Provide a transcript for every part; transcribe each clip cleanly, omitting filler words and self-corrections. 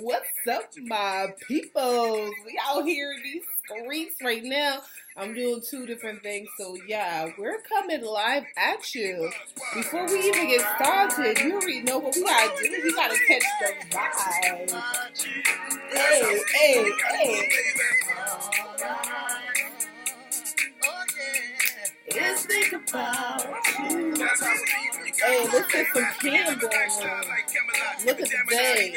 What's up, my peoples? We out here in these streets right now. I'm doing two different things, so yeah, we're coming live at you. Before we even get started, you already know what we gotta do. We gotta catch the vibe. Hey, hey, hey. Let's think about you. Hey, let's get some can going on. Look at the day.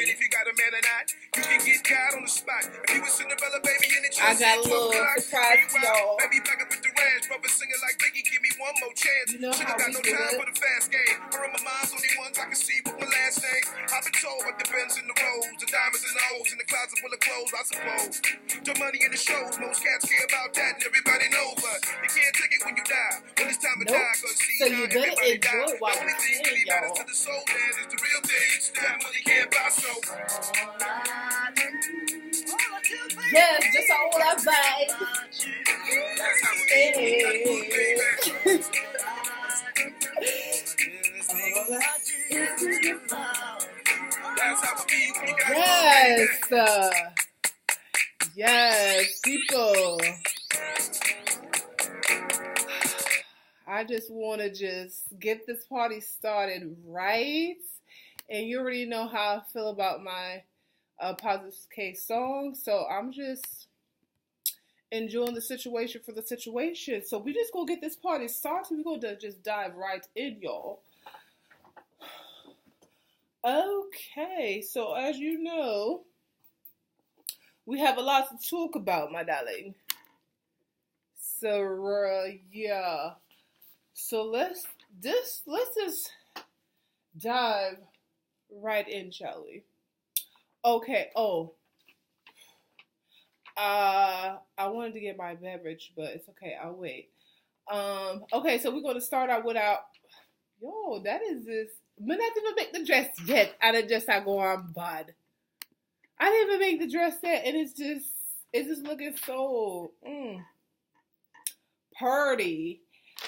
I got a little surprise for y'all. You know how we do it. I've been told what depends in the roads, the diamonds in the holes, in the closet full of clothes, I suppose. The money in the shows, most cats care about that, and everybody knows, but you can't take it when you die. When it's time to die, cause see, so you better enjoy it while you're here, y'all. To the soul, man, is the real thing. That money can't buy, so. Yes, just all that vibe. Yes, yes, people. I just want to just get this party started right, and you already know how I feel about my Positive K song, so I'm just enjoying the situation for the situation. So we just gonna get this party started. We're gonna just dive right in, y'all. Okay, so as you know, we have a lot to talk about, my darling. So yeah, so let's just dive right in, shall we? Okay. Oh, I wanted to get my beverage, but it's okay. I'll wait. Okay, so we're gonna start out with our. Yo, that is this. But I didn't even make the dress yet. I go on bud. I didn't even make the dress yet, and it's just looking so pretty.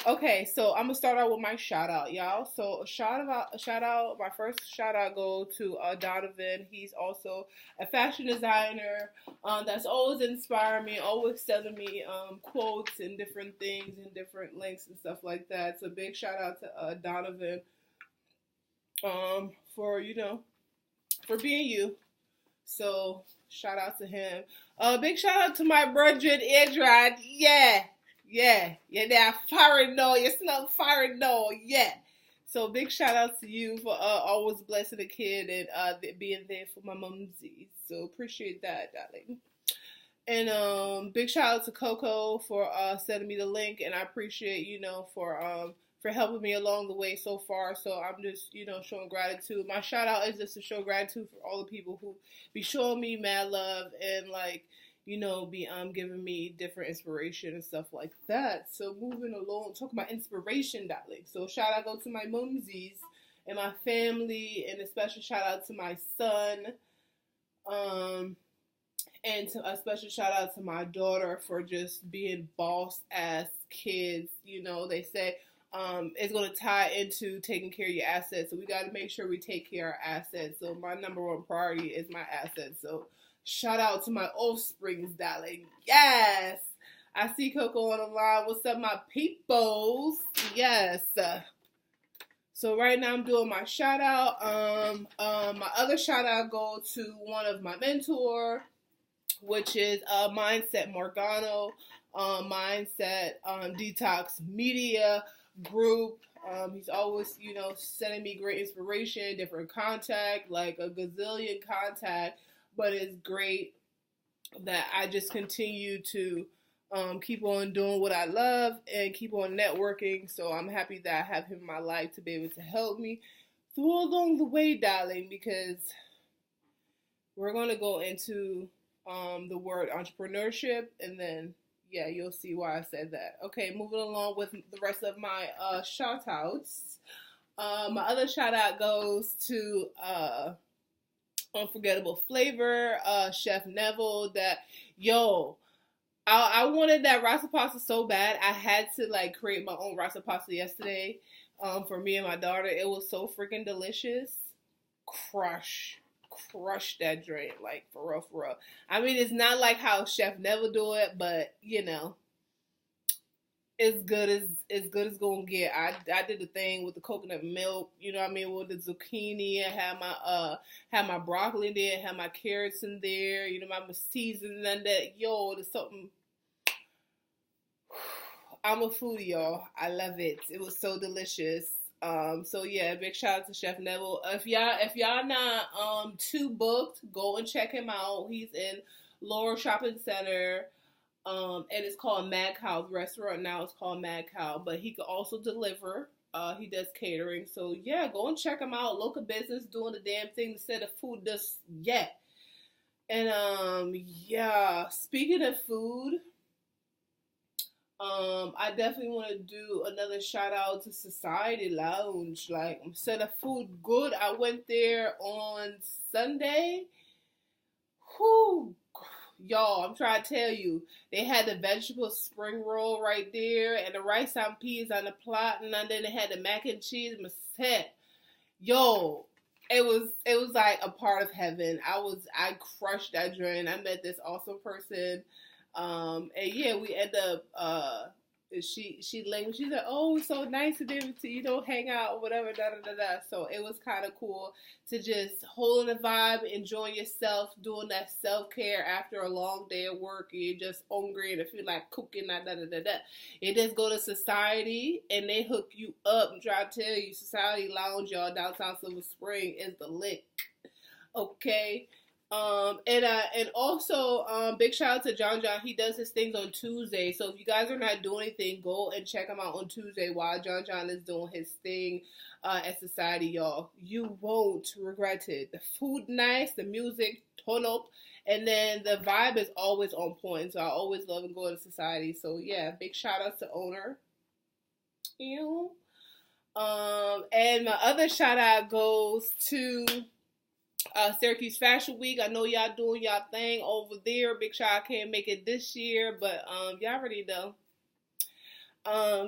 Okay, so I'm gonna start out with my shout out, y'all. So shout out. My first shout out go to Donovan. He's also a fashion designer. That's always inspiring me, always telling me quotes and different things and different links and stuff like that. So big shout out to Donovan. For for being you. So shout out to him. Big shout out to my brother Edrod. Yeah, that fire no, you smell fire no, yeah. So big shout out to you for always blessing the kid and being there for my mumsies. So appreciate that, darling. And big shout out to Coco for sending me the link, and I appreciate for helping me along the way so far. So I'm just showing gratitude. My shout out is just to show gratitude for all the people who be showing me mad love and be giving me different inspiration and stuff like that. So moving along, talking about inspiration, darling. So shout out go to my mumsies and my family, and a special shout out to my son. And a special shout out to my daughter for just being boss ass kids. They say it's going to tie into taking care of your assets. So we got to make sure we take care of our assets. So my number one priority is my assets. So shout out to my offsprings, darling. Yes. I see Coco on the line. What's up, my peoples? Yes. So right now I'm doing my shout out. My other shout out go to one of my mentor, which is Mindset Morgano, Mindset Detox Media Group. He's always, sending me great inspiration, different contact, like a gazillion contact, but it's great that I just continue to keep on doing what I love and keep on networking. So I'm happy that I have him in my life to be able to help me through along the way, darling, because we're going to go into the word entrepreneurship, and then you'll see why I said that. Okay, moving along with the rest of my shout outs. My other shout out goes to Unforgettable Flavor, Chef Neville. I wanted that rasa pasta so bad. I had to create my own rasa pasta yesterday for me and my daughter. It was so freaking delicious. Crush. crushed that drink, like for real, for real. I mean, it's not like how Chef Neville do it, but you know, as good as gonna get. I did the thing with the coconut milk, you know what I mean, with the zucchini. I had my broccoli there, had my carrots in there, you know, my seasoning and that. Yo, there's something. I'm a foodie, y'all. I love it. It was so delicious. So yeah, big shout out to Chef Neville. If y'all not too booked, go and check him out. He's in Laurel Shopping Center. And it's called Mad Cow. The restaurant now is called Mad Cow, but he could also deliver. He does catering. So yeah, go and check him out. Local business doing the damn thing instead of food just yet. And yeah, speaking of food, I definitely want to do another shout out to Society Lounge. Like, instead of food good, I went there on Sunday. Whew, y'all, I'm trying to tell you, they had the vegetable spring roll right there, and the rice and peas on the plate, and then they had the mac and cheese. Yo, it was like a part of heaven. I crushed that drink. I met this awesome person. And yeah, we end up, she like, she's like, oh, it's so nice to be able to, you know, hang out or whatever, da da da da. So it was kind of cool to just hold in the vibe, enjoying yourself, doing that self-care after a long day of work, and you're just hungry and feel like cooking, da da da da da. You just go to Society and they hook you up. I'm trying to tell you, Society Lounge, y'all, downtown Silver Spring is the lick. Okay. And also, big shout out to John. He does his things on Tuesday. So if you guys are not doing anything, go and check him out on Tuesday while John is doing his thing, at Society, y'all. You won't regret it. The food nice, the music turn up, and then the vibe is always on point. So I always love and go to Society. So yeah, big shout out to owner. You. And my other shout out goes to Syracuse Fashion Week. I know y'all doing y'all thing over there. Big shout out, I can't make it this year, but y'all already know.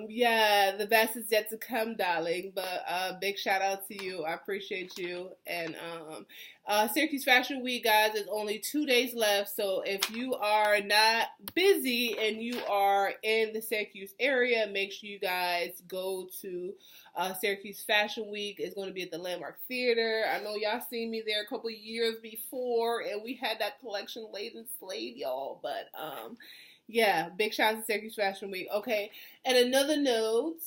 Yeah, the best is yet to come, darling. But big shout out to you. I appreciate you. And Syracuse Fashion Week, guys, is only 2 days left. So if you are not busy and you are in the Syracuse area, make sure you guys go to Syracuse Fashion Week. Is going to be at the Landmark Theater. I know y'all seen me there a couple years before, and we had that collection laid and slayed, y'all. But yeah, big shout out to Syracuse Fashion Week. Okay, and another note,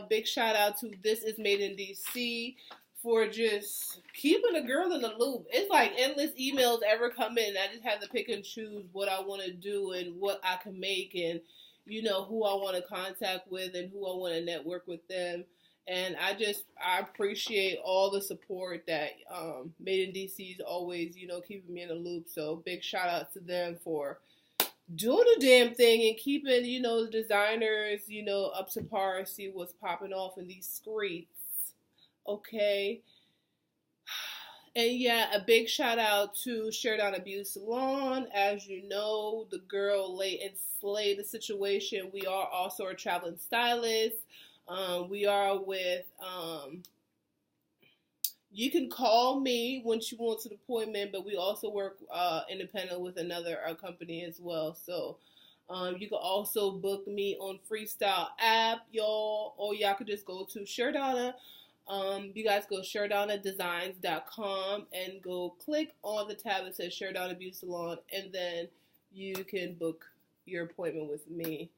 big shout out to This Is Made in DC for just keeping a girl in the loop. It's like endless emails ever come in. I just have to pick and choose what I want to do and what I can make, and you know who I want to contact with and who I want to network with them. And I appreciate all the support that Made in DC is always, you know, keeping me in the loop. So big shout out to them for doing the damn thing and keeping, you know, the designers, you know, up to par and see what's popping off in these streets. Okay. And yeah, a big shout out to Sheridonna Beauty Salon. As you know, the girl lay and slay the situation. We are also a traveling stylist. We are with, you can call me once you want an appointment, but we also work independent with another company as well. So you can also book me on Freestyle app, y'all, or y'all could just go to Sheridonna. You guys go SheridonnaDesigns.com and go click on the tab that says Sheridonna Beauty Salon, and then you can book your appointment with me.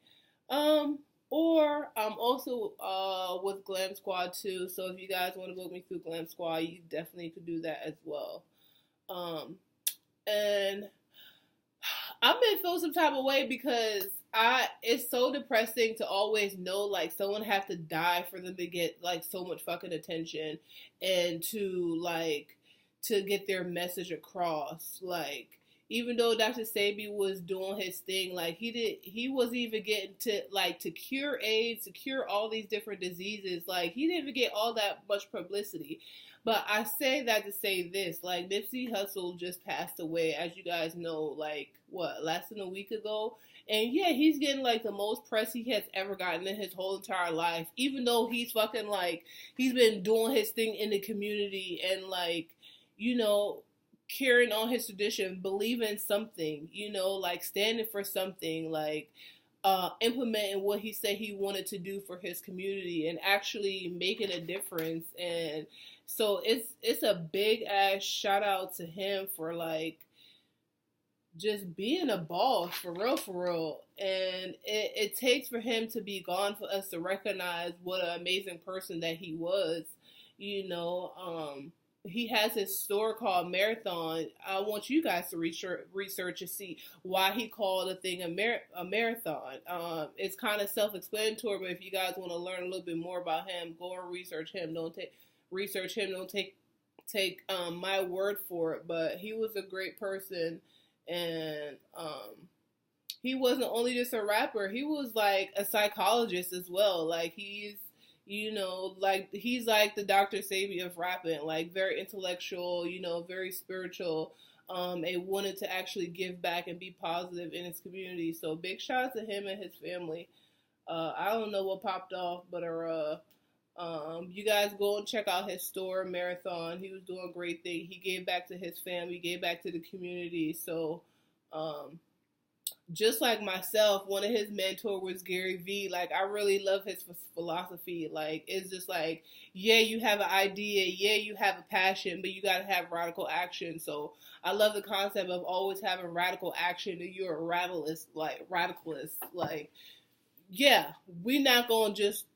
Or I'm also with Glam Squad too. So if you guys want to book me through Glam Squad, you definitely could do that as well. And I've been feeling some type of way because it's so depressing to always know like someone have to die for them to get like so much fucking attention and to get their message across. Like, even though Dr. Sebi was doing his thing, like he wasn't even getting to cure AIDS, to cure all these different diseases. Like, he didn't even get all that much publicity. But I say that to say this, like, Nipsey Hussle just passed away, as you guys know, like, less than a week ago. And yeah, he's getting like the most press he has ever gotten in his whole entire life, even though he's fucking like, he's been doing his thing in the community and like, you know, carrying on his tradition, believing something, like standing for something, like implementing what he said he wanted to do for his community and actually making a difference. And so it's a big ass shout out to him for like just being a boss for real, for real. And it takes for him to be gone for us to recognize what an amazing person that he was. He has his store called Marathon. I want you guys to research and see why he called a thing a marathon. It's kind of self-explanatory, but if you guys want to learn a little bit more about him, go and research him. Don't take my word for it. But he was a great person, and he wasn't only just a rapper. He was like a psychologist as well. Like he's like the Dr. Sabi of rapping, like very intellectual, very spiritual, and wanted to actually give back and be positive in his community. So big shout out to him and his family. I don't know what popped off, but you guys go and check out his store, Marathon. He was doing a great thing. He gave back to his family, gave back to the community. So, just like myself, one of his mentors was Gary Vee. Like, I really love his philosophy. Like, it's just like, yeah, you have an idea, yeah, you have a passion, but you got to have radical action. So I love the concept of always having radical action, and you're a radicalist. Like, yeah, we're not going to just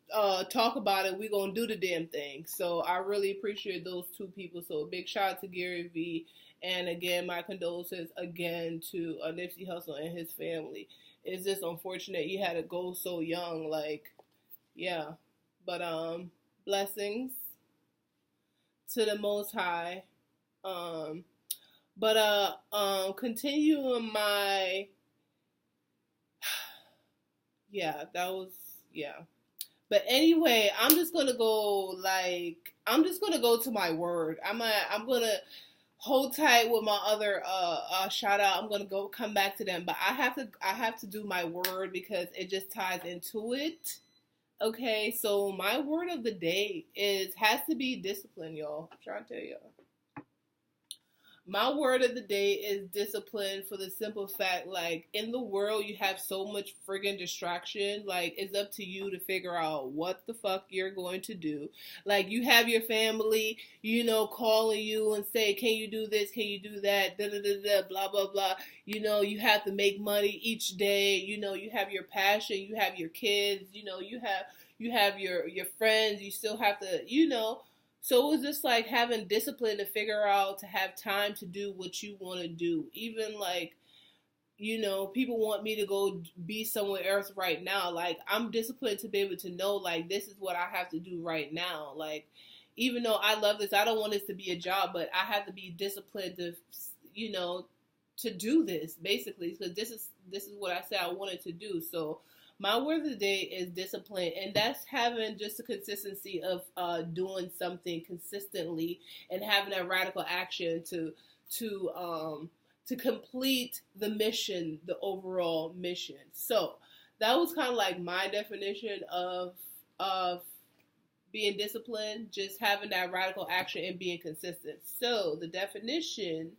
talk about it. We're going to do the damn thing. So I really appreciate those two people. So a big shout out to Gary Vee. And again, my condolences again to Nipsey Hussle and his family. It's just unfortunate he had to go so young. Like, yeah. But blessings to the Most High. Continuing my yeah, that was yeah. But anyway, I'm just gonna go to my word. I'm gonna hold tight with my other shout out. I'm gonna come back to them, but I have to do my word because it just ties into it. Okay, so my word of the day has to be discipline, y'all. I'm trying to tell y'all. My word of the day is discipline, for the simple fact, like, in the world, you have so much friggin' distraction. Like, it's up to you to figure out what the fuck you're going to do. Like, you have your family, calling you and say, can you do this? Can you do that? Da da da da, blah, blah, blah. You have to make money each day. You have your passion. You have your kids. You have your friends. You still have to. So it was just like having discipline to figure out to have time to do what you want to do. Even like, people want me to go be somewhere else right now. Like, I'm disciplined to be able to know, like, this is what I have to do right now. Like, even though I love this, I don't want this to be a job, but I have to be disciplined to, to do this, basically, because this is what I said I wanted to do. So my word of the day is discipline, and that's having just a consistency of doing something consistently and having that radical action to complete the mission, the overall mission. So that was kind of like my definition of being disciplined, just having that radical action and being consistent. So the definition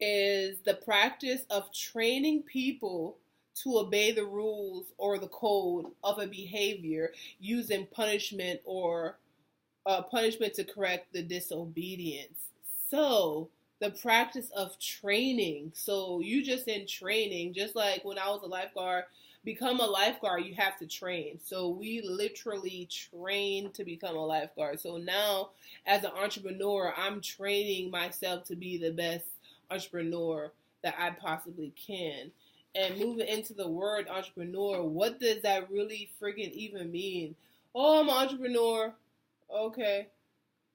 is the practice of training people to obey the rules or the code of a behavior using punishment or punishment to correct the disobedience. So the practice of training. So you just in training, just like when I was a lifeguard, become a lifeguard, you have to train. So we literally train to become a lifeguard. So now as an entrepreneur, I'm training myself to be the best entrepreneur that I possibly can. And moving into the word entrepreneur, what does that really friggin' even mean? Oh, I'm an entrepreneur. Okay.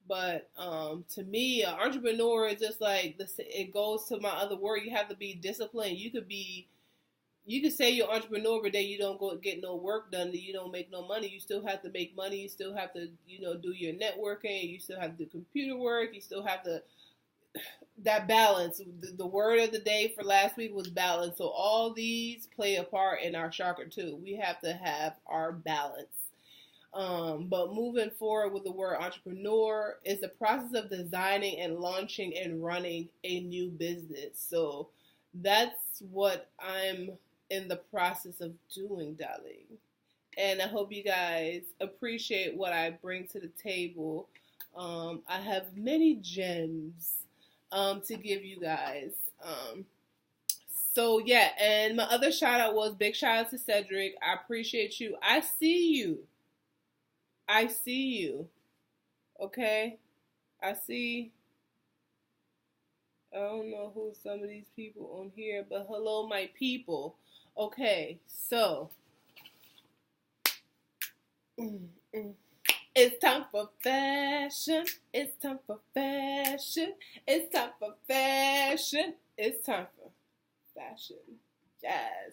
But to me, an entrepreneur is just like this. It goes to my other word. You have to be disciplined. You could say you're an entrepreneur, but then you don't go get no work done. You don't make no money. You still have to make money. You still have to, do your networking. You still have to do computer work. You still have to, that balance. The word of the day for last week was balance. So all these play a part in our chakra too. We have to have our balance. But moving forward with the word entrepreneur is the process of designing and launching and running a new business. So that's what I'm in the process of doing, darling. And I hope you guys appreciate what I bring to the table. I have many gems to give you guys. So yeah, and my other shout out was big shout out to Cedric. I appreciate you. I see you. I see you. Okay? I see. I don't know who some of these people on here, but hello, my people. Okay, so it's time for fashion. It's time for fashion. It's time for fashion. It's time for fashion. Yes.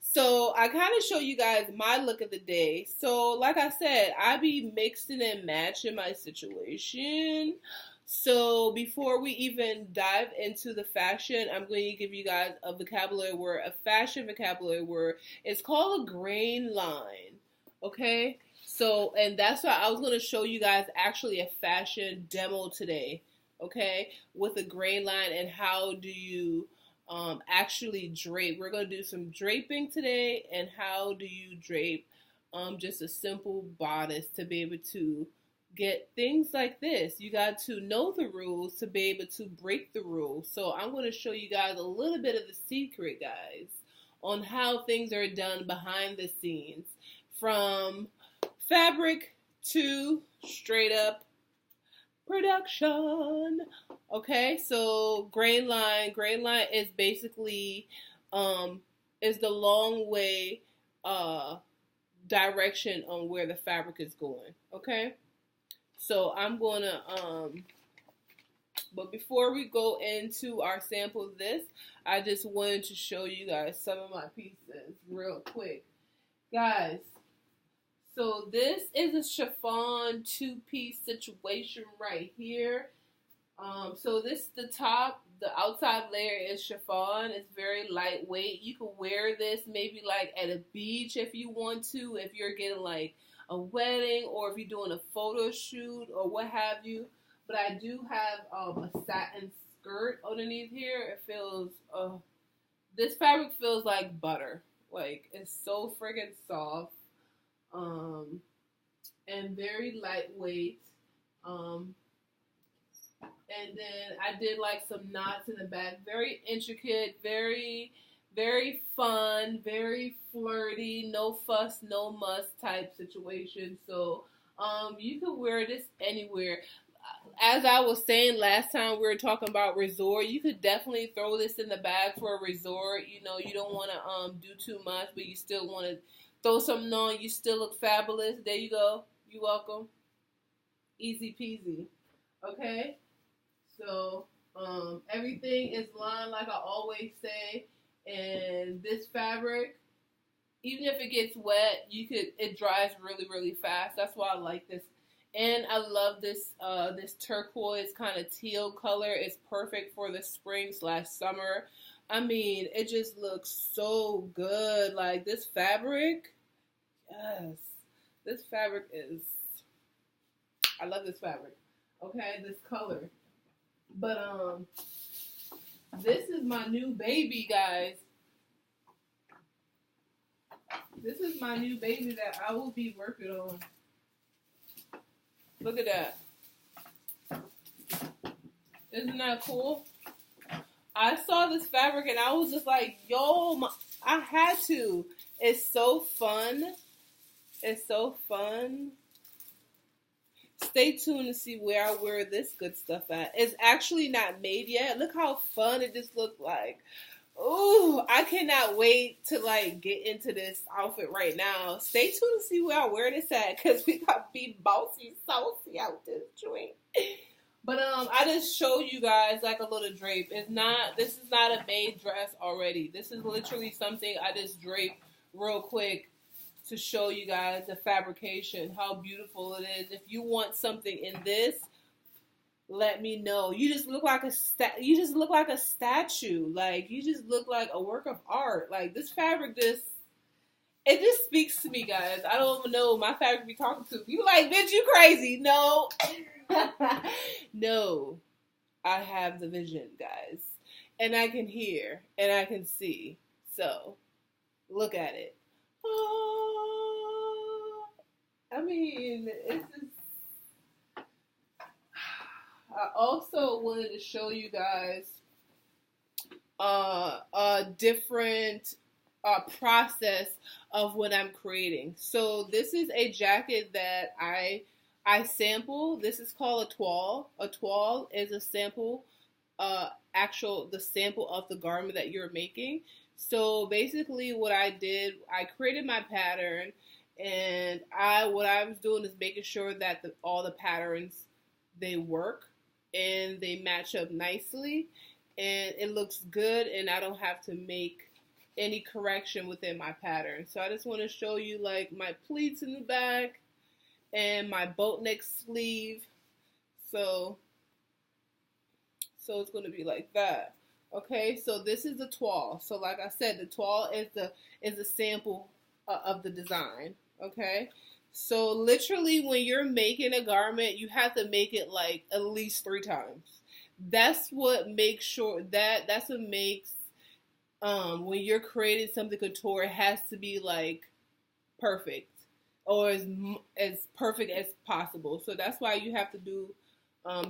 So I kind of show you guys my look of the day. So like I said, I be mixing and matching my situation. So before we even dive into the fashion, I'm going to give you guys a vocabulary word, a fashion vocabulary word. It's called a grain line. Okay? So, and that's why I was going to show you guys actually a fashion demo today. Okay? With a grain line and how do you actually drape. We're going to do some draping today, and how do you drape just a simple bodice to be able to get things like this. You got to know the rules to be able to break the rules. So I'm going to show you guys a little bit of the secret, guys, on how things are done behind the scenes, from fabric to straight up production. Okay, so grain line is basically is the long way direction on where the fabric is going. Okay, so I'm gonna but before we go into our sample of this, I just wanted to show you guys some of my pieces real quick, guys. So this is a chiffon two-piece situation right here. So this the top, the outside layer is chiffon. It's very lightweight. You can wear this maybe like at a beach if you want to, if you're getting like a wedding or if you're doing a photo shoot or what have you. But I do have a satin skirt underneath here. It feels, this fabric feels like butter. Like, it's so friggin' soft. And very lightweight. And then I did like some knots in the back. Very intricate, very, very fun, very flirty, no fuss, no muss type situation. So, you can wear this anywhere. As I was saying last time we were talking about resort, you could definitely throw this in the bag for a resort. You know, you don't want to do too much, but you still want to throw something on. You still look fabulous. There you go. You're welcome. Easy peasy. Okay? So, everything is lined like I always say. And this fabric, even if it gets wet, it dries really, really fast. That's why I like this. And I love this this turquoise kind of teal color. It's perfect for the spring/summer. I mean, it just looks so good. Like, this fabric, yes. This fabric is, I love this fabric. Okay, this color. But, this is my new baby, guys. This is my new baby that I will be working on. Look at that. Isn't that cool? I saw this fabric and I was just like, yo, I had to. It's so fun. It's so fun. Stay tuned to see where I wear this good stuff at. It's actually not made yet. Look how fun it just looked like. Ooh, I cannot wait to like get into this outfit right now. Stay tuned to see where I wear this at, because we got to be bossy, saucy out this joint. But I just showed you guys like a little drape. This is not a made dress already. This is literally something I just draped real quick to show you guys the fabrication, how beautiful it is. If you want something in this, let me know. You just look like a statue. Like, you just look like a work of art. Like, this fabric, It just speaks to me, guys. I don't even know my fabric be talking to. You like, bitch, you crazy. No. No. I have the vision, guys. And I can hear and I can see. So, look at it. Oh, I mean, it's just. I also wanted to show you guys a different process of what I'm creating. So this is a jacket that I sample. This is called a toile. A toile is a sample, the sample of the garment that you're making. So basically, what I did, I created my pattern, and what I was doing is making sure that all the patterns, they work and they match up nicely, and it looks good, and I don't have to make any correction within my pattern. So I just want to show you like my pleats in the back and my boat neck sleeve. So it's going to be like that. Okay, so this is the toile. So like I said, the toile is the sample of the design. Okay, so literally when you're making a garment, you have to make it like at least 3 times. That's what makes sure that's what makes when you're creating something couture, it has to be like perfect, or as perfect as possible. So that's why you have to do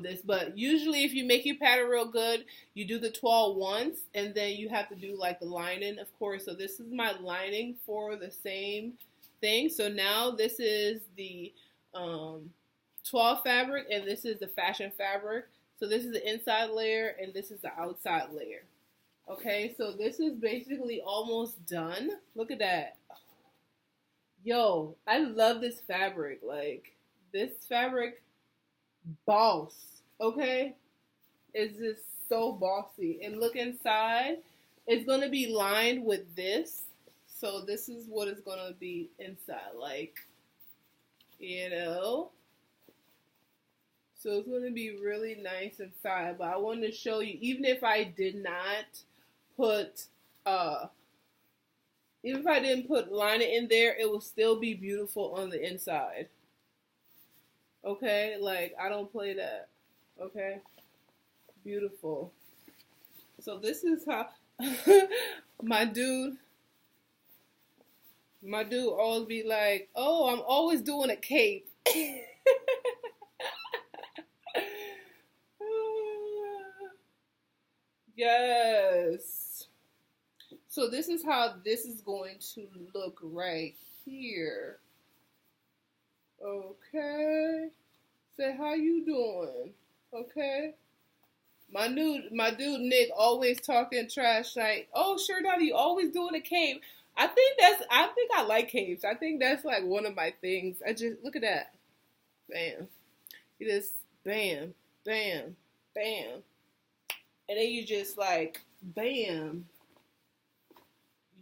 this. But usually, if you make your pattern real good, you do the toile once, and then you have to do like the lining, of course. So this is my lining for the same thing. So now this is the toile fabric, and this is the fashion fabric. So this is the inside layer, and this is the outside layer. Okay, so this is basically almost done. Look at that. Yo, I love this fabric. Like, this fabric, boss. Okay? It's just so bossy. And look inside. It's going to be lined with this. So this is what it's going to be inside. Like, you know. So it's going to be really nice inside. But I wanted to show you, even if I did not put even if I didn't put lining in there, it will still be beautiful on the inside. Okay, like I don't play that. Okay, beautiful. So this is how my dude always be like, oh, I'm always doing a cape. Yes. So this is how this is going to look right here. Okay. Say, how you doing? Okay. My dude Nick always talking trash like, oh, Sheridonna, you always doing a cape. I think I like capes. I think that's like one of my things. I just look at that. Bam. You just bam, bam, bam. And then you just like bam.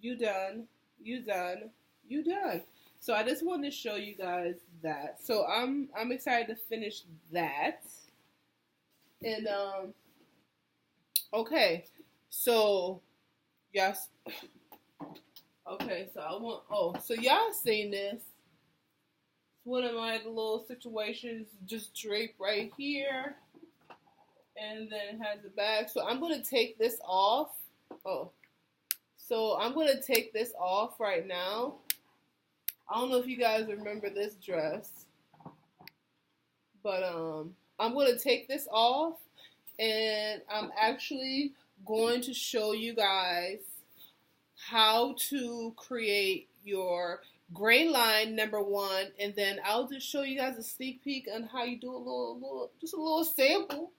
You done. You done. You done. So I just wanted to show you guys that. So I'm excited to finish that. And okay. So yes. Okay, so so y'all seen this. It's one of my little situations, just drape right here. And then it has the bag. So I'm gonna take this off. So I'm gonna take this off right now. I don't know if you guys remember this dress, but I'm gonna take this off, and I'm actually going to show you guys how to create your grain line #1, and then I'll just show you guys a sneak peek on how you do just a little sample,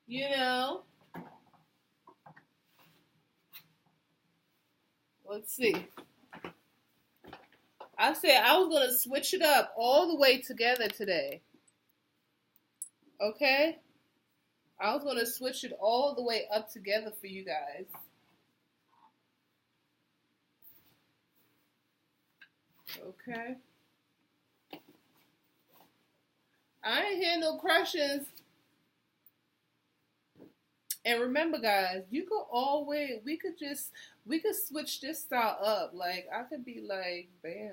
you know. Let's see. I said I was going to switch it up all the way together today. Okay? I was going to switch it all the way up together for you guys. Okay? I ain't hear no questions. And remember, guys, you could always, we could switch this style up. Like, I could be like, bam.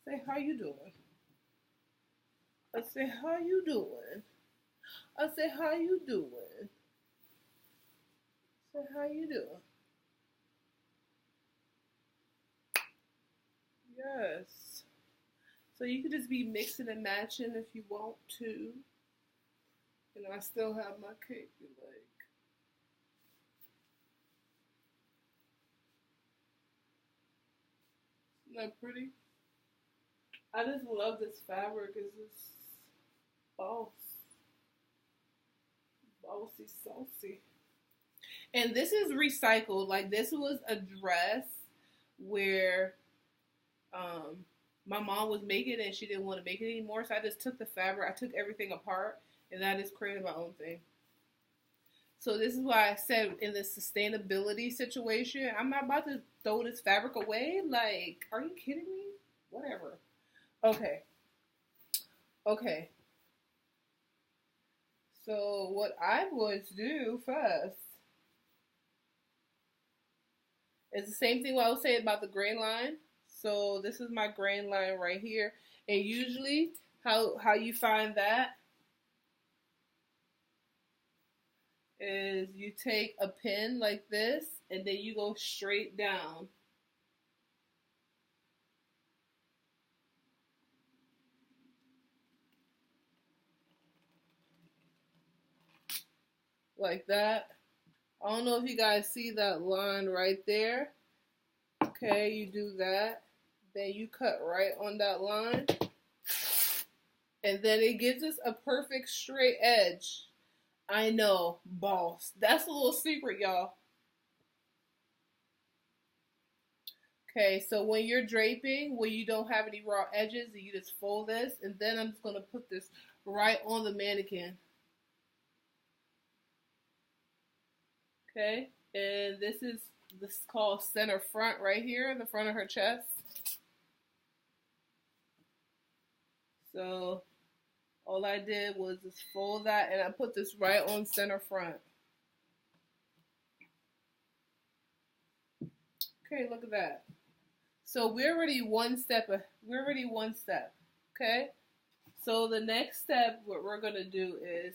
Say, how you doing? I say, how you doing? I say, how you doing? Say, how you doing? Yes. So you could just be mixing and matching if you want to. And I still have my cake, you like. Isn't that pretty? I just love this fabric. It's just boss. Bossy, saucy. And this is recycled. Like, this was a dress where my mom was making it and she didn't want to make it anymore. So I just took the fabric. I took everything apart and I just created my own thing. So this is why I said in this sustainability situation, I'm not about to throw this fabric away. Like, are you kidding me? Whatever. Okay. Okay. So what I'm going to do first is the same thing what I was saying about the grain line. So this is my grain line right here. And usually how you find that is you take a pin like this and then you go straight down. Like that. I don't know if you guys see that line right there. Okay, you do that. Then you cut right on that line. And then it gives us a perfect straight edge. I know, boss. That's a little secret, y'all. Okay, so when you're draping, when you don't have any raw edges, you just fold this. And then I'm just going to put this right on the mannequin. Okay, and this is called center front right here in the front of her chest. So all I did was just fold that and I put this right on center front. Okay, look at that. So we're already one step. Okay, so the next step, what we're gonna do is,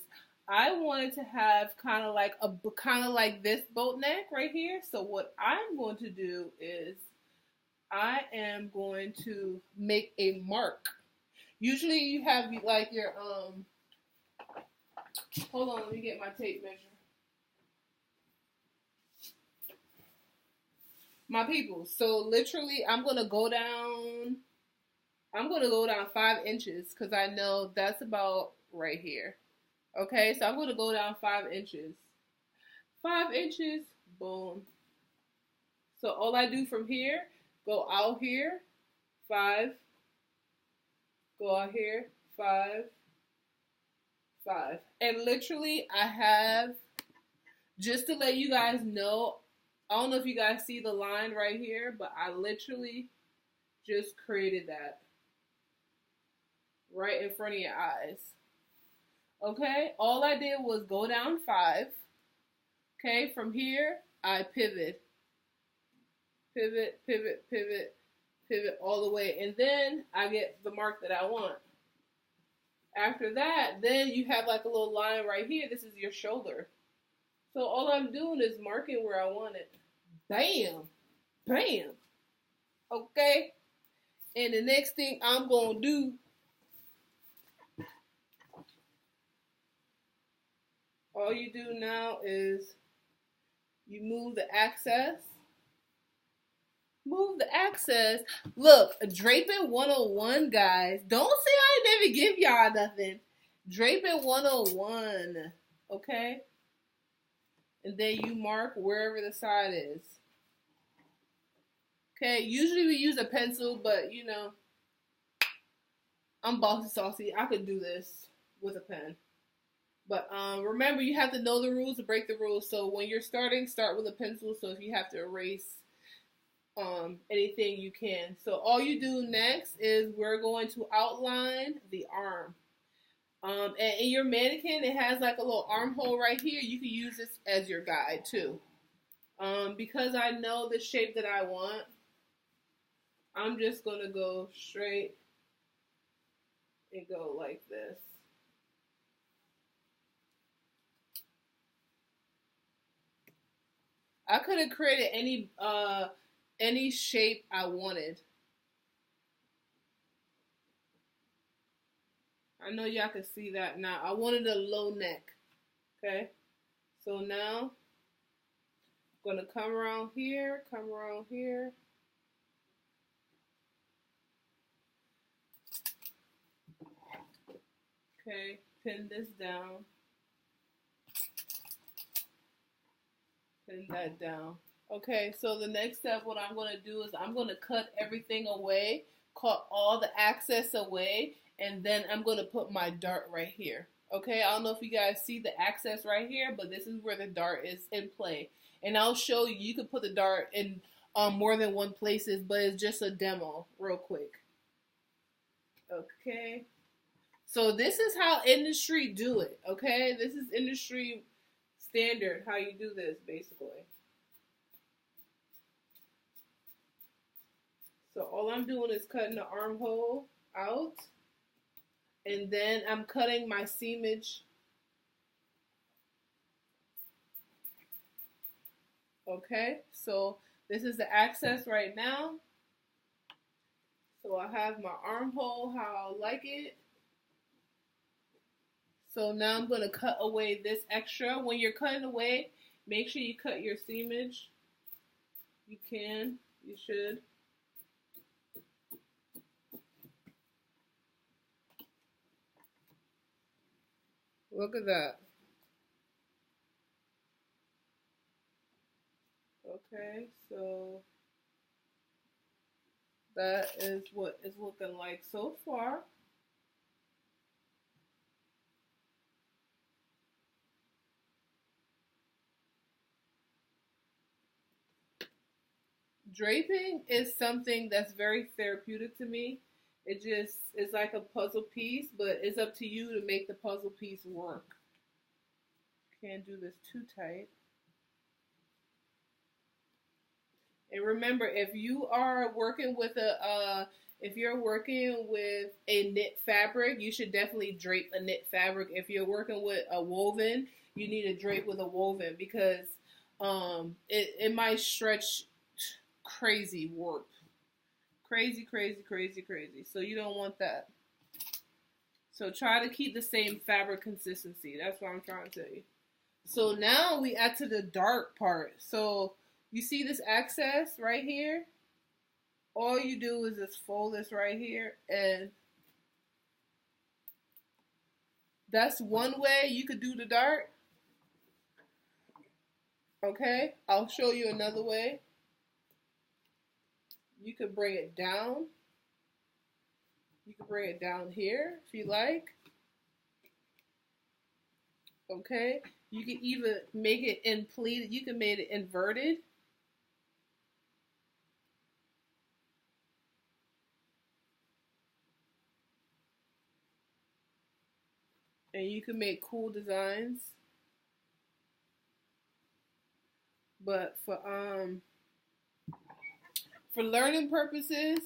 I wanted to have kind of like this boat neck right here. So what I'm going to do is I am going to make a mark. Usually you have like your hold on, let me get my tape measure. My people, so literally I'm gonna go down 5 inches because I know that's about right here. Okay, so I'm going to go down 5 inches. 5 inches, boom. So all I do from here, go out here, 5. Go out here, 5, 5. And literally, I have, just to let you guys know, I don't know if you guys see the line right here, but I literally just created that right in front of your eyes. Okay, all I did was go down 5. Okay, from here, I pivot, pivot, pivot, pivot, pivot all the way. And then I get the mark that I want. After that, then you have like a little line right here. This is your shoulder. So all I'm doing is marking where I want it. Bam, bam. Okay, and the next thing I'm going to do, all you do now is you move the access. Move the access. Look, draping 101, guys. Don't say I didn't even give y'all nothing. Draping 101. Okay? And then you mark wherever the side is. Okay? Usually we use a pencil, but you know, I'm bossy saucy. I could do this with a pen. But remember, you have to know the rules to break the rules. So when you're starting, start with a pencil. So if you have to erase anything, you can. So all you do next is we're going to outline the arm. And in your mannequin, it has like a little armhole right here. You can use this as your guide too. Because I know the shape that I want, I'm just gonna go straight and go like this. I could have created any shape I wanted. I know y'all can see that now. I wanted a low neck. Okay. So now I'm gonna come around here, come around here. Okay, pin this down. Pin that down. Okay, so the next step, what I'm going to do is I'm going to cut everything away, cut all the access away, and then I'm going to put my dart right here. Okay, I don't know if you guys see the access right here, but this is where the dart is in play. And I'll show you, you can put the dart in more than one places, but it's just a demo real quick. Okay, so this is how industry do it, okay? This is industry standard, how you do this, basically. So all I'm doing is cutting the armhole out, and then I'm cutting my seamage. Okay, so this is the access right now. So I have my armhole how I like it. So now I'm going to cut away this extra. When you're cutting away, make sure you cut your seamage. You can, you should. Look at that. Okay, so that is what it's looking like so far. Draping is something that's very therapeutic to me. It just is like a puzzle piece, but it's up to you to make the puzzle piece work. Can't do this too tight. And remember, if you are working with if you're working with a knit fabric, you should definitely drape a knit fabric. If you're working with a woven, you need to drape with a woven because it might stretch crazy warp. Crazy, crazy, crazy, crazy. So you don't want that. So try to keep the same fabric consistency. That's what I'm trying to tell you. So now we add to the dark part. So you see this access right here? All you do is just fold this right here, and that's one way you could do the dart. Okay, I'll show you another way. You could bring it down. You can bring it down here if you like. Okay, you can even make it in pleated. You can make it inverted. And you can make cool designs. But for learning purposes,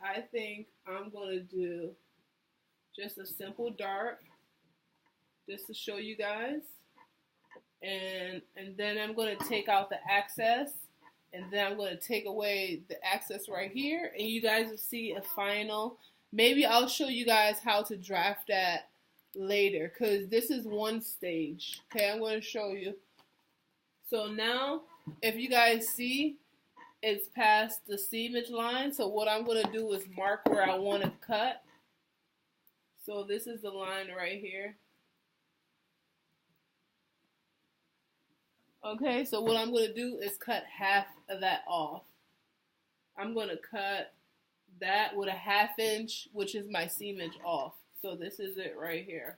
I think I'm gonna do just a simple dart, just to show you guys, and then I'm gonna take out the access, and then I'm gonna take away the access right here, and you guys will see a final. Maybe I'll show you guys how to draft that later, because this is one stage. Okay, I'm going to show you. So now, if you guys see, it's past the seamage line. So what I'm going to do is mark where I want to cut. So this is the line right here. Okay, so what I'm going to do is cut half of that off. I'm going to cut that with a 1/2 inch, which is my seamage, off. So this is it right here.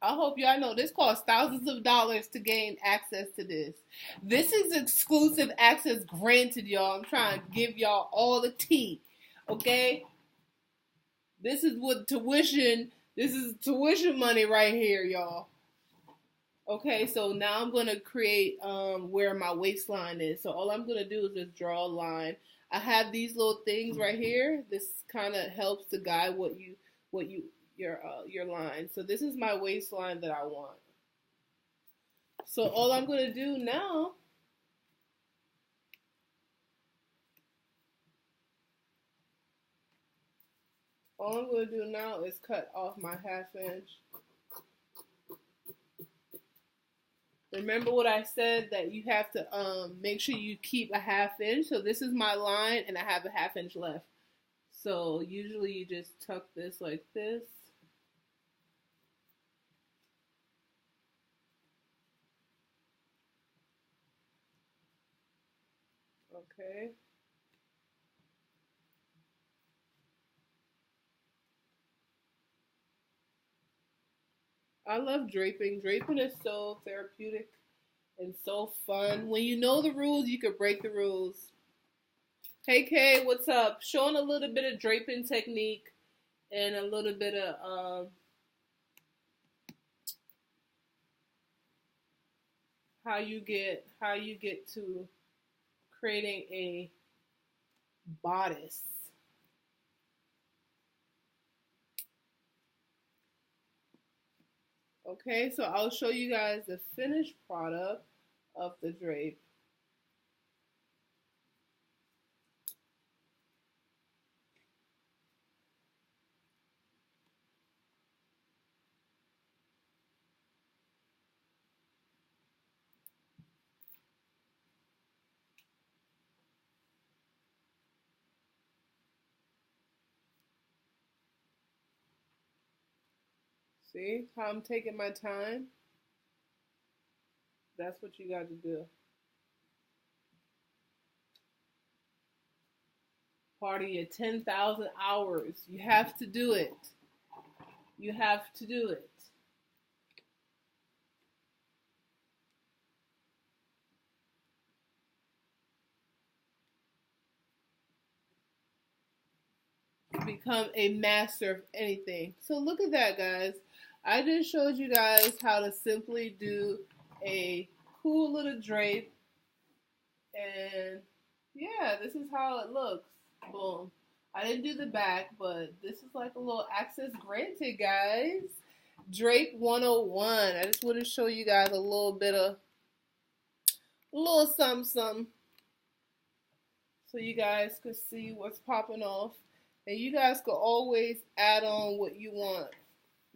I hope y'all know this costs thousands of dollars to gain access to this. This is exclusive access granted, y'all. I'm trying to give y'all all the tea. Okay? This is tuition money right here, y'all. Okay, so now I'm gonna create where my waistline is. So all I'm gonna do is just draw a line. I have these little things right here. This kind of helps to guide your line. So this is my waistline that I want. So all I'm gonna do now is cut off my 1/2 inch. Remember what I said, that you have to make sure you keep a 1/2 inch. So this is my line and I have a 1/2 inch left. So usually you just tuck this like this. Okay. I love draping. Draping is so therapeutic and so fun. When you know the rules, you can break the rules. Hey Kay, what's up? Showing a little bit of draping technique and a little bit of how you get to creating a bodice. Okay, so I'll show you guys the finished product of the drape. See how I'm taking my time? That's what you got to do. Part of your 10,000 hours. You have to do it. You have to do it. Become a master of anything. So look at that, guys. I just showed you guys how to simply do a cool little drape. And yeah, this is how it looks. Boom. I didn't do the back, but this is like a little access granted, guys. Drape 101. I just want to show you guys a little something. So you guys could see what's popping off. And you guys could always add on what you want.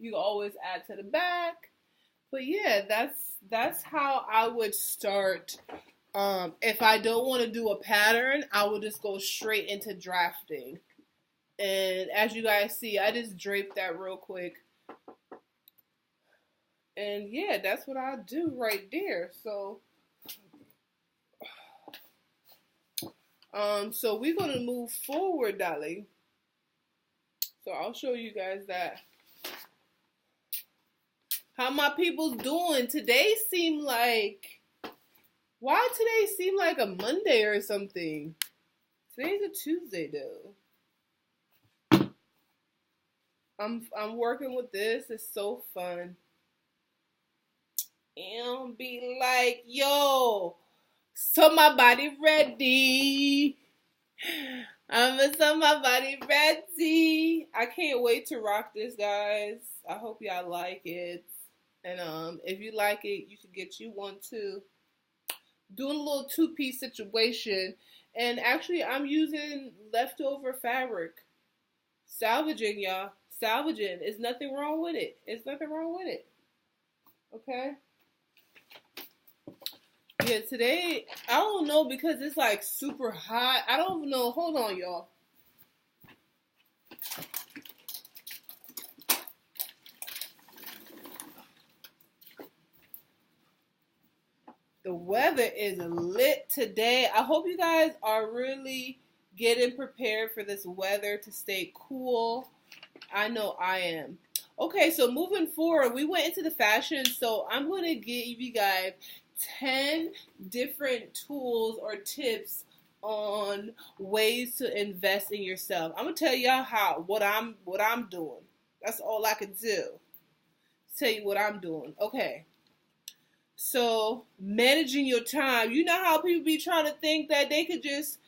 You can always add to the back. But yeah, that's how I would start. If I don't want to do a pattern, I would just go straight into drafting. And as you guys see, I just draped that real quick. And yeah, that's what I do right there. So we're going to move forward, darling. So I'll show you guys that. How my people's doing? Why today seem like a Monday or something? Today's a Tuesday though. I'm working with this. It's so fun. And be like, yo, so my body ready. So my body ready. I can't wait to rock this, guys. I hope y'all like it. And if you like it, you can get you one too. Doing a little two-piece situation. And actually, I'm using leftover fabric. Salvaging, y'all. Salvaging. There's nothing wrong with it. There's nothing wrong with it. Okay? Yeah, today, I don't know, because it's like super hot. I don't know. Hold on, y'all. The weather is lit today. I hope you guys are really getting prepared for this weather to stay cool. I know I am. Okay, so moving forward, we went into the fashion. So I'm going to give you guys 10 different tools or tips on ways to invest in yourself. I'm gonna tell y'all what I'm doing. That's all I can do. Tell you what I'm doing. Okay. So managing your time. You know how people be trying to think that they could just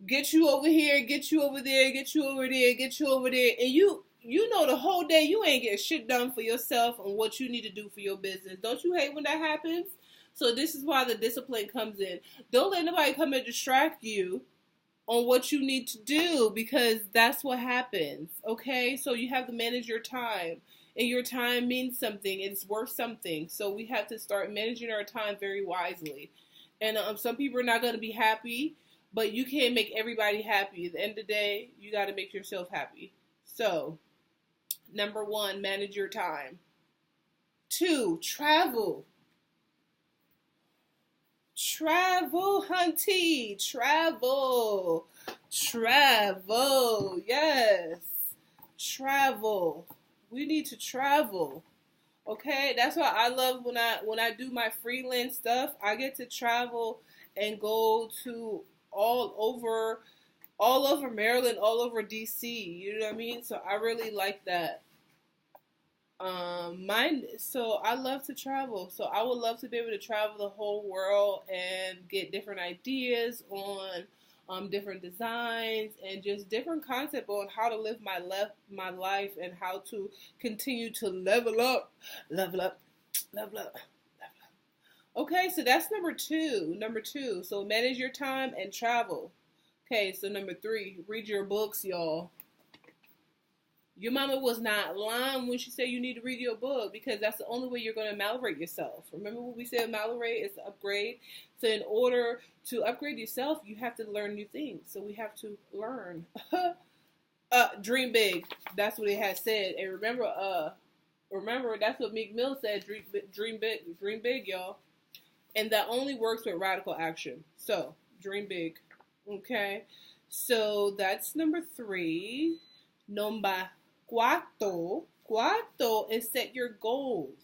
get you over here, get you over there, get you over there, get you over there, and you know the whole day you ain't get shit done for yourself and what you need to do for your business. Don't you hate when that happens? So this is why the discipline comes in. Don't let nobody come and distract you on what you need to do, because that's what happens. Okay? So you have to manage your time. And your time means something. It's worth something. So we have to start managing our time very wisely. And some people are not going to be happy, but you can't make everybody happy. At the end of the day, you got to make yourself happy. So, number 1, manage your time. 2, travel. Travel, hunty. Travel. Travel. Yes. Travel. We need to travel. Okay? That's why I love when I do my freelance stuff. I get to travel and go to all over Maryland, all over DC. You know what I mean? So I really like that. So I love to travel. So I would love to be able to travel the whole world and get different ideas on different designs and just different concept on how to live my life and how to continue to level up, level up, level up. Okay, so that's number 2. Number 2. So manage your time and travel. Okay, so number 3, read your books, y'all. Your mama was not lying when she said you need to read your book, because that's the only way you're going to ameliorate yourself. Remember what we said, ameliorate is to upgrade. So in order to upgrade yourself, you have to learn new things. So we have to learn. Dream big. That's what it has said. And remember that's what Meek Mill said, dream big, y'all. And that only works with radical action. So, dream big. Okay? So, that's number 3. Number 4. Cuarto is set your goals.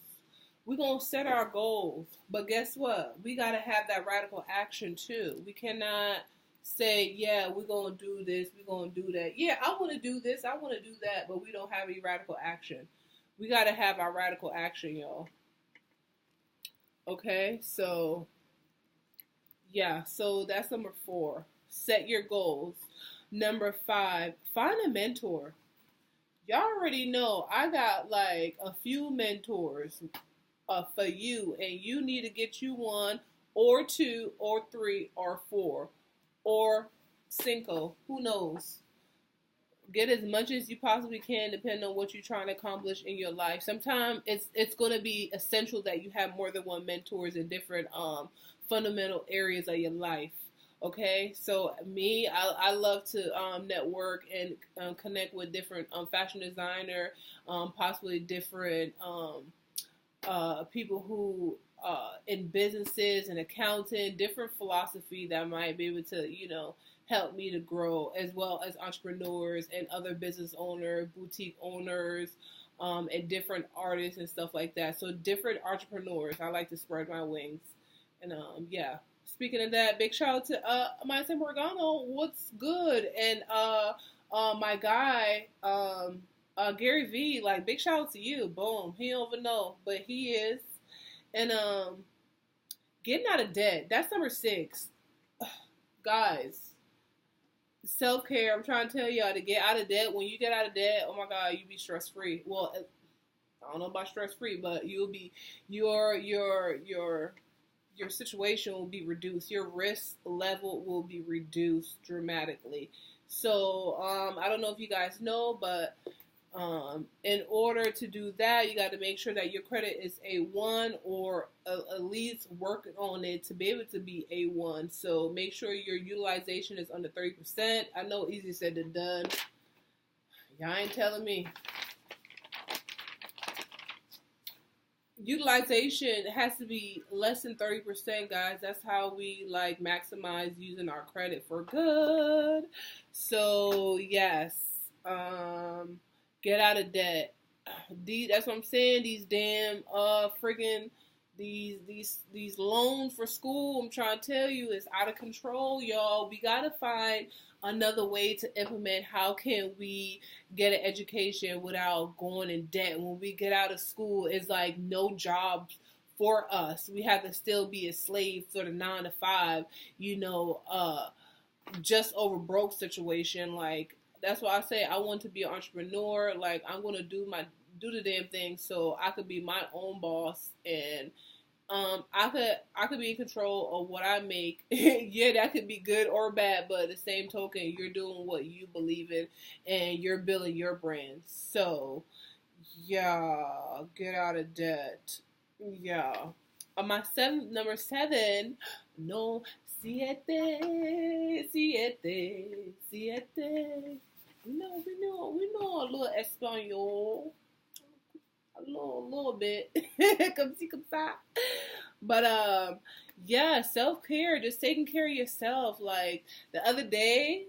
We're going to set our goals. But guess what? We got to have that radical action too. We cannot say, yeah, we're going to do this, we're going to do that. Yeah, I want to do this, I want to do that, but we don't have any radical action. We got to have our radical action, y'all. Okay, so, yeah, so that's number 4. Set your goals. Number 5, find a mentor. Y'all already know I got like a few mentors for you, and you need to get you 1 or 2 or 3 or 4 or 5. Who knows? Get as much as you possibly can, depending on what you're trying to accomplish in your life. Sometimes it's going to be essential that you have more than 1 mentors in different fundamental areas of your life. Okay, so me, I love to network and connect with different fashion designer, possibly different people who in businesses and accounting, different philosophy that might be able to, help me to grow, as well as entrepreneurs and other business owners, boutique owners, and different artists and stuff like that. So different entrepreneurs. I like to spread my wings. And yeah. Speaking of that, big shout out to my San Morgano. What's good? And my guy, Gary V, like, big shout out to you. Boom. He don't even know, but he is. And getting out of debt. That's number 6. Guys, self-care. I'm trying to tell y'all to get out of debt. When you get out of debt, oh my God, you be stress-free. Well, I don't know about stress-free, but you'll be your situation will be reduced. Your risk level will be reduced dramatically. So I don't know if you guys know, but in order to do that, you got to make sure that your credit is A1, or at least work on it to be able to be A1. So make sure your utilization is under 30%. I know easy said than done. Y'all ain't telling me. Utilization has to be less than 30%, guys. That's how we like maximize using our credit for good. So yes, get out of debt. That's what I'm saying. These damn friggin' these loans for school. I'm trying to tell you, it's out of control, y'all. We gotta find another way to implement. How can we get an education without going in debt? When we get out of school, it's like no jobs for us. We have to still be a slave for the 9 to 5. Just over broke situation. Like, that's why I say I want to be an entrepreneur. Like, I'm gonna do the damn thing so I could be my own boss, and I could be in control of what I make. Yeah, that could be good or bad, but at the same token, you're doing what you believe in and you're building your brand. So yeah, get out of debt. Yeah. Number 7, no, siete. We know a little Espanol, a little bit. Come see, come ça. But yeah, self care, just taking care of yourself. Like the other day,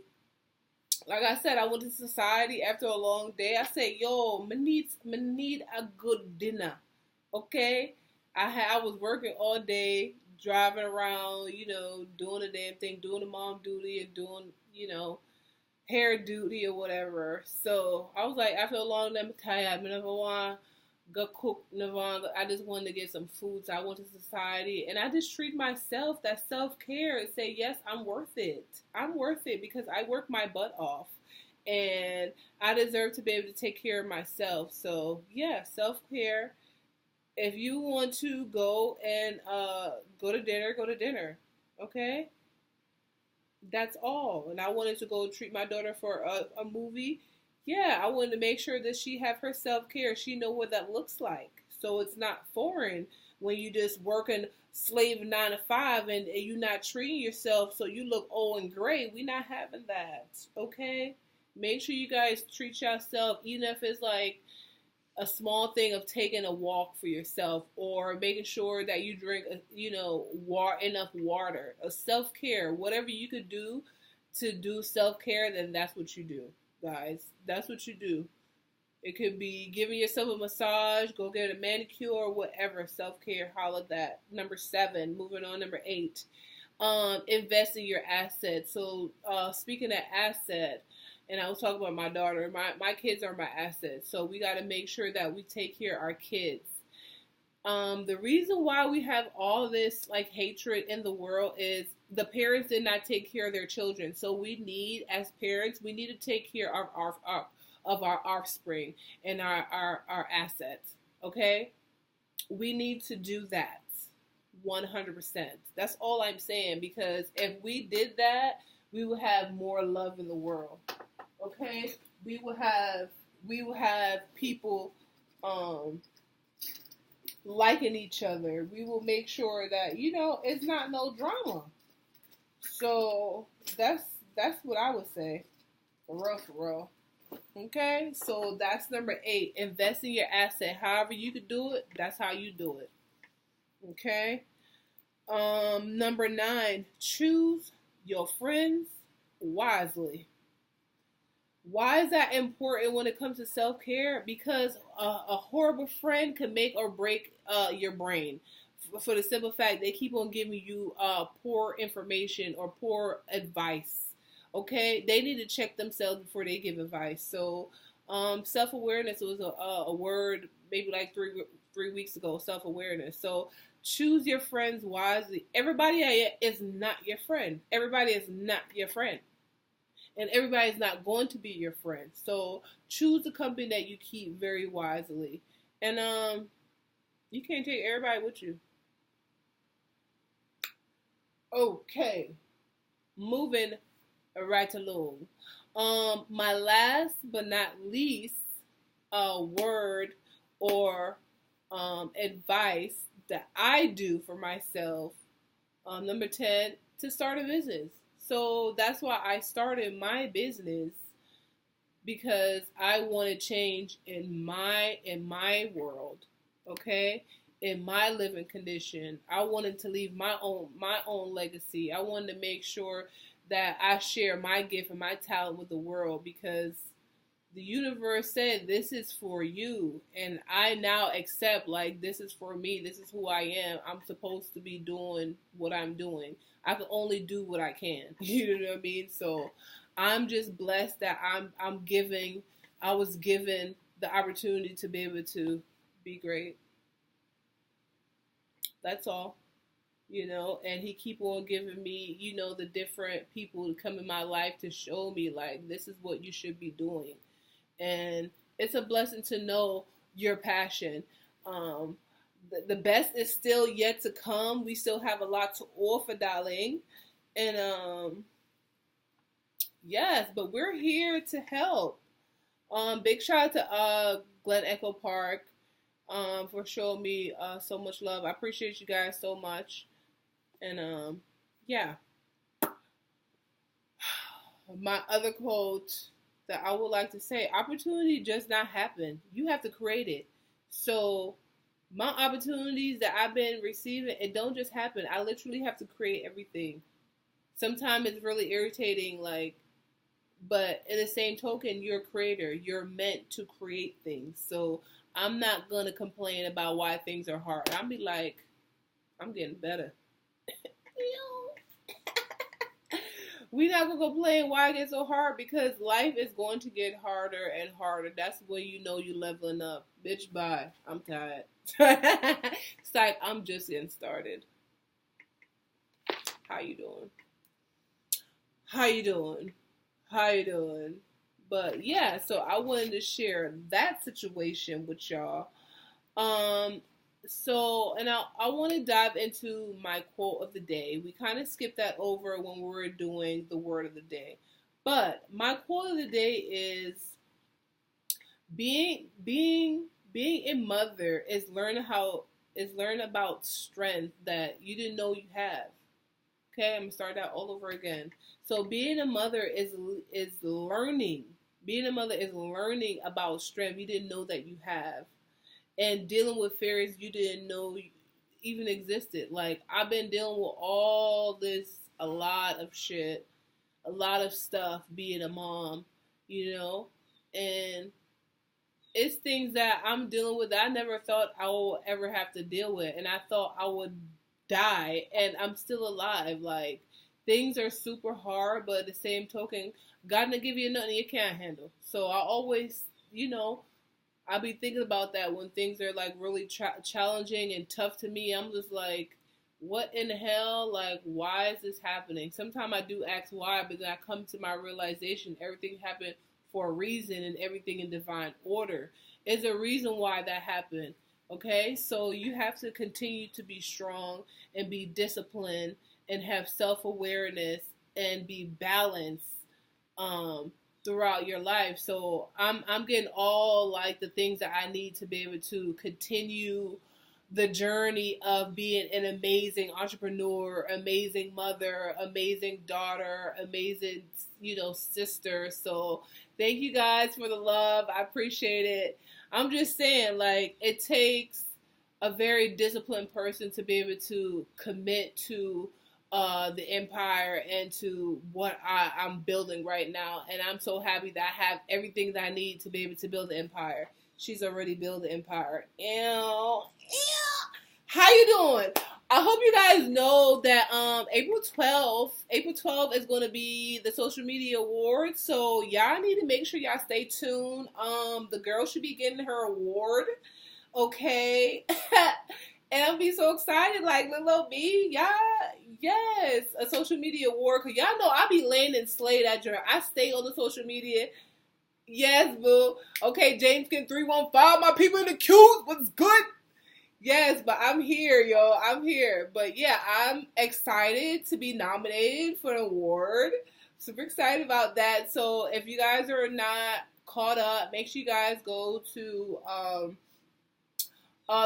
like I said, I went to society after a long day. I said, "Yo, me need a good dinner." Okay, I was working all day, driving around, doing the damn thing, doing the mom duty, and doing, hair duty or whatever. So I was like, after a long day, I'm tired. I never want go cook, I just wanted to get some food. So I went to society, and I just treat myself. That self care, and say, yes, I'm worth it. I'm worth it because I work my butt off, and I deserve to be able to take care of myself. So yeah, self care. If you want to go and go to dinner, go to dinner. Okay? That's all. And I wanted to go treat my daughter for a movie. Yeah, I wanted to make sure that she have her self-care. She know what that looks like. So it's not foreign when you just working slave 9 to 5 and you not treating yourself so you look old and gray. We not having that. Okay? Make sure you guys treat yourself, even if it's like a small thing of taking a walk for yourself, or making sure that you drink, enough water. A self-care, whatever you could do to do self-care, then that's what you do, guys. That's what you do. It could be giving yourself a massage, go get a manicure, whatever. Self-care, holla that. Number 7, moving on, number 8. Invest in your assets. So, speaking of asset, and I was talking about my daughter. My kids are my assets. So we got to make sure that we take care of our kids. The reason why we have all this like hatred in the world is the parents did not take care of their children. So we need, as parents, we need to take care of our offspring and our assets. Okay? We need to do that 100%. That's all I'm saying, because if we did that, we would have more love in the world. Okay, we will have people liking each other. We will make sure that it's not no drama. So that's what I would say, for real. Okay, so that's number 8. Invest in your asset. However you could do it, that's how you do it. Okay. Number 9. Choose your friends wisely. Why is that important when it comes to self-care? Because a horrible friend can make or break your brain. For the simple fact, they keep on giving you poor information or poor advice. Okay? They need to check themselves before they give advice. So, self-awareness was a word maybe like 3 weeks ago, self-awareness. So, choose your friends wisely. Everybody is not your friend. Everybody is not your friend. And everybody's not going to be your friend. So choose the company that you keep very wisely. And you can't take everybody with you. Okay. Moving right along. My last but not least word or advice that I do for myself. Number 10, to start a business. So that's why I started my business, because I want to change in my world, okay? In my living condition. I wanted to leave my own legacy. I wanted to make sure that I share my gift and my talent with the world, because The universe said this is for you, and I now accept, like, this is for me, this is who I am. I'm supposed to be doing what I'm doing. I can only do what I can. You know what I mean? So I'm just blessed that I was given the opportunity to be able to be great. That's all. And he keep on giving me, the different people to come in my life to show me, like, this is what you should be doing. And it's a blessing to know your passion. The best is still yet to come. We still have a lot to offer, darling. And yes, but we're here to help. Big shout out to Glen Echo Park for showing me so much love. I appreciate you guys so much. And yeah. My other quote that I would like to say, opportunity does not happen. You have to create it. So my opportunities that I've been receiving, it don't just happen. I literally have to create everything. Sometimes it's really irritating, like, but in the same token, you're a creator. You're meant to create things. So I'm not going to complain about why things are hard. I'll be like, I'm getting better. We're not going to complain why it gets so hard, because life is going to get harder and harder. That's when you know you're leveling up. Bitch, bye. I'm tired. It's like, I'm just getting started. How you doing? How you doing? How you doing? But yeah, so I wanted to share that situation with y'all. So, and I want to dive into my quote of the day. We kind of skipped that over when we were doing the word of the day. But my quote of the day is being a mother is learn about strength that you didn't know you have. Okay, I'm gonna start that all over again. So being a mother is learning. Being a mother is learning about strength you didn't know that you have. And dealing with fears you didn't know even existed. Like, I've been dealing with all this, a lot of shit, a lot of stuff being a mom, and it's things that I'm dealing with that I never thought I would ever have to deal with. And I thought I would die, and I'm still alive. Like, things are super hard, but at the same token, God didn't give you nothing you can't handle. So I always, I'll be thinking about that when things are, like, really challenging and tough to me. I'm just like, what in the hell? Like, why is this happening? Sometimes I do ask why, but then I come to my realization everything happened for a reason, and everything in divine order. There's a reason why that happened, okay? So you have to continue to be strong and be disciplined and have self-awareness and be balanced throughout your life. So I'm getting all, like, the things that I need to be able to continue the journey of being an amazing entrepreneur, amazing mother, amazing daughter, amazing, sister. So thank you guys for the love. I appreciate it. I'm just saying, like, it takes a very disciplined person to be able to commit to the empire and to what I'm building right now. And I'm so happy that I have everything that I need to be able to build the empire. She's already built the empire. Ew. How you doing? I hope you guys know that April 12th is going to be the social media awards. So y'all need to make sure y'all stay tuned. The girl should be getting her award. Okay. And I'll be so excited, like, little me, y'all. Yes, a social media award. Because y'all know I be laying and slay that journey. I stay on the social media. Yes, boo. Okay, Jameskin 315. My people in the queue. What's good? Yes, but I'm here, yo. I'm here. But yeah, I'm excited to be nominated for an award. Super excited about that. So if you guys are not caught up, make sure you guys go to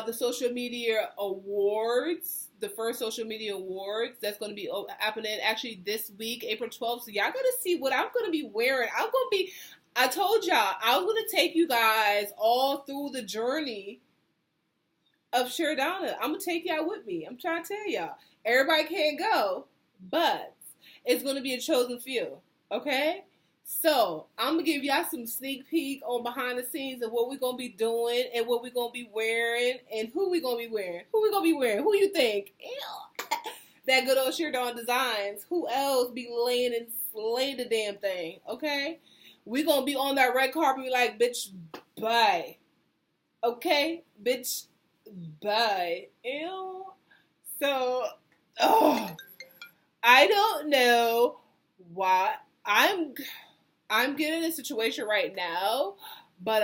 the social media awards, the first social media awards that's going to be happening actually this week, April 12th. So y'all got to see what I'm going to be wearing. I told y'all I was going to take you guys all through the journey of Sheridonna. I'm going to take y'all with me. I'm trying to tell y'all. Everybody can't go, but it's going to be a chosen few. Okay? So I'm gonna give y'all some sneak peek on behind the scenes of what we're gonna be doing and what we're gonna be wearing and who we gonna be wearing. Who you think? Ew. That good old Sheridonna Designs. Who else be laying and slaying the damn thing? Okay, we gonna be on that red carpet. Be like, bitch, bye. Okay, bitch, bye. Ew. So, I don't know why I'm getting a situation right now, but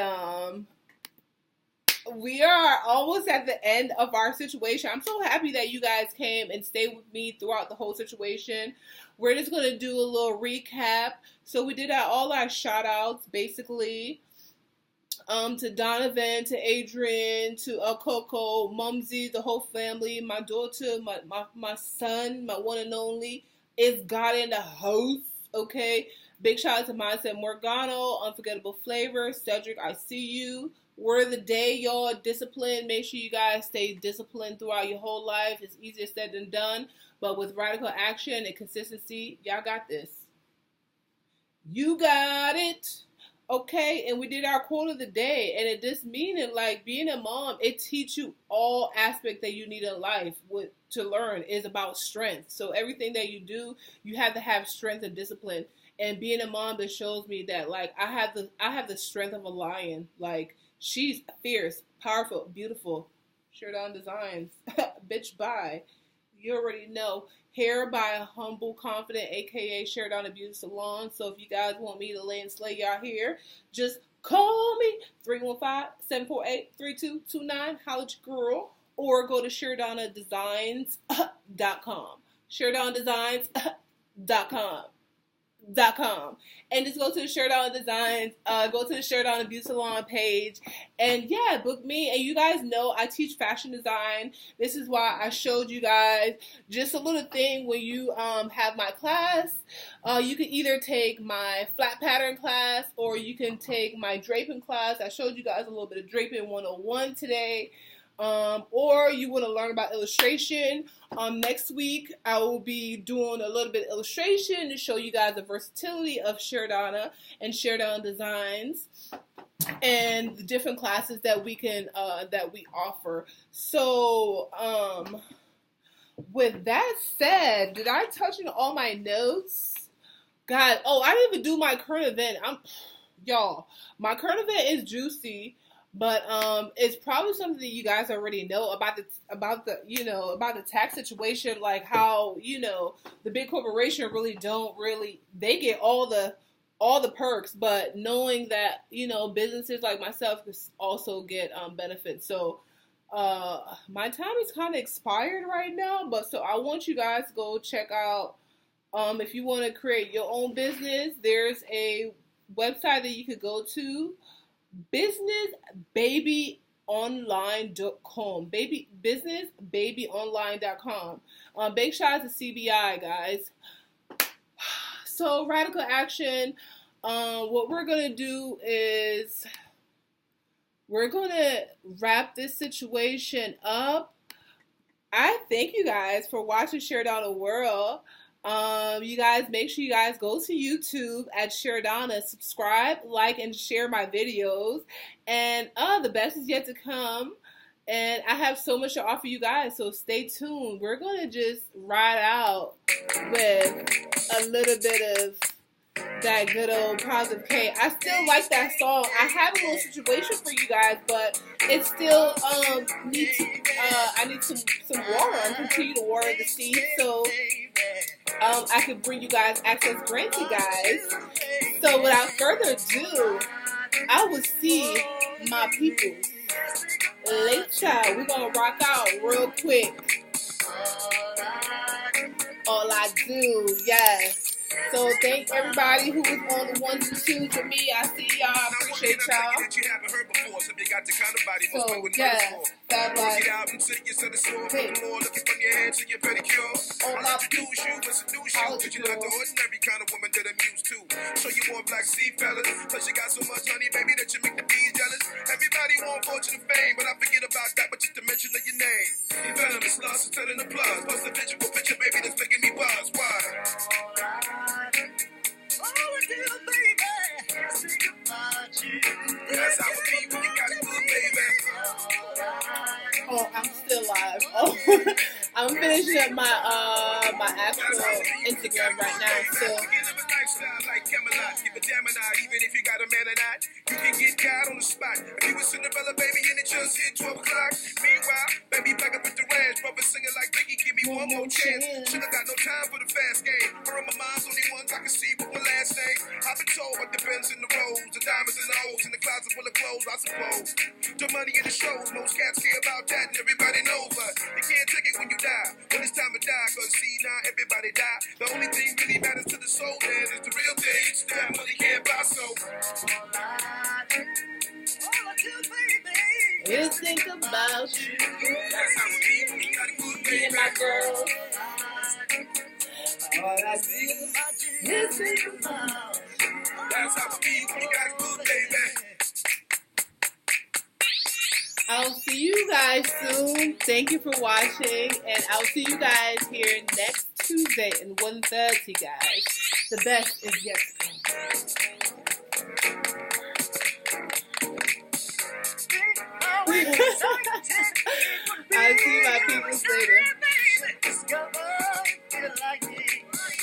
we are almost at the end of our situation. I'm so happy that you guys came and stayed with me throughout the whole situation. We're just gonna do a little recap. So we did all our shout outs basically. To Donovan, to Adrian, to Coco, Mumsy, the whole family, my daughter, my son, my one and only, is God in the house, okay? Big shout out to Mindset Morgano, Unforgettable Flavor, Cedric, I see you. Word of the day, y'all, discipline. Make sure you guys stay disciplined throughout your whole life. It's easier said than done, but with radical action and consistency, y'all got this. You got it. Okay, and we did our quote of the day, and it just meaning like being a mom, it teaches you all aspects that you need in life to learn is about strength. So everything that you do, you have to have strength and discipline. And being a mom, that shows me that like I have the strength of a lion. Like she's fierce, powerful, beautiful. Sheridonna Designs, bitch, bye. You already know. Hair by a Humble Confident, aka Sheridonna Beauty Salon. So if you guys want me to lay and slay y'all hair, just call me 315-748-3229. Holla at your girl, or go to SheridonnaDesigns.com. SheridonnaDesigns.com. And just go to the Sheridonna Designs, go to the Sheridonna Beauty Salon page, and yeah, book me. And you guys know I teach fashion design. This is why I showed you guys just a little thing when you have my class. You can either take my flat pattern class or you can take my draping class. I showed you guys a little bit of draping 101 today. Or you want to learn about illustration. Next week, I will be doing a little bit of illustration to show you guys the versatility of Sheridonna and Sheridonna Designs and the different classes that we can that we offer. So, with that said, did I touch on all my notes? God, I didn't even do my current event. Y'all, my current event is juicy. But it's probably something that you guys already know about the tax situation, like how the big corporation they get all the perks, but knowing that businesses like myself could also get benefits. So my time is kind of expired right now, but so I want you guys to go check out if you want to create your own business. There's a website that you could go to. businessbabyonline.com. Businessbabyonline.com. Big shout out to CBI, guys. So radical action. What we're gonna do is we're gonna wrap this situation up. I thank you guys for watching Sheridonna World. You guys, make sure you guys go to YouTube at Sheridonna, subscribe, like, and share my videos. And the best is yet to come. And I have so much to offer you guys, so stay tuned. We're going to just ride out with a little bit of that good old Positive K. I still like that song. I have a little situation for you guys, but it still I need some water. I'm continue to water the seeds so I can bring you guys access granted, guys. So without further ado, I will see my people later. We're gonna rock out real quick. All I do, yes. So thank everybody who was on the ones and twos with me. I see y'all. I appreciate y'all. So yeah, that like hey. On my people, how you doing? Ordinary kind of woman that I'm used to. So you want black sea fellas, plus you got so much honey, baby, that you make the bees jealous. Everybody want fortune and fame, but I forget about that, but just to mention of your name. You venomous, lost instead of the plus. Plus the visual picture, baby, that's making me buzz. Why? Oh, dear baby. Oh, I'm still live. Oh, I'm finishing up my my actual Instagram right now. So like Camelot, keep a damn even if you got a man or not. You can get God on the spot. If you a Cinderella baby and it just hit 12 o'clock. Meanwhile, baby back up with the ranch, brother singing like Biggie, give me one more chance. Should've got no time for the fast game. Her and my mom's only ones I can see with my last name. I've been told what depends in the roads, the diamonds and the hoes, in the closet full of clothes, I suppose. The money in the shows, most cats care about that and everybody knows, but you can't take it when you die. When it's time to die, cause see now everybody die. The only thing really matters to the soul, man, is the real thing. That money can't buy, so all I do, baby, is think about you. That's how it be when you got a good Me baby. and my girl. All I do is think about you. That's how it be when you got a good baby. I'll see you guys soon. Thank you for watching, and I'll see you guys here next Tuesday at 1:30, guys. The best is yet to come. I'll see my people later.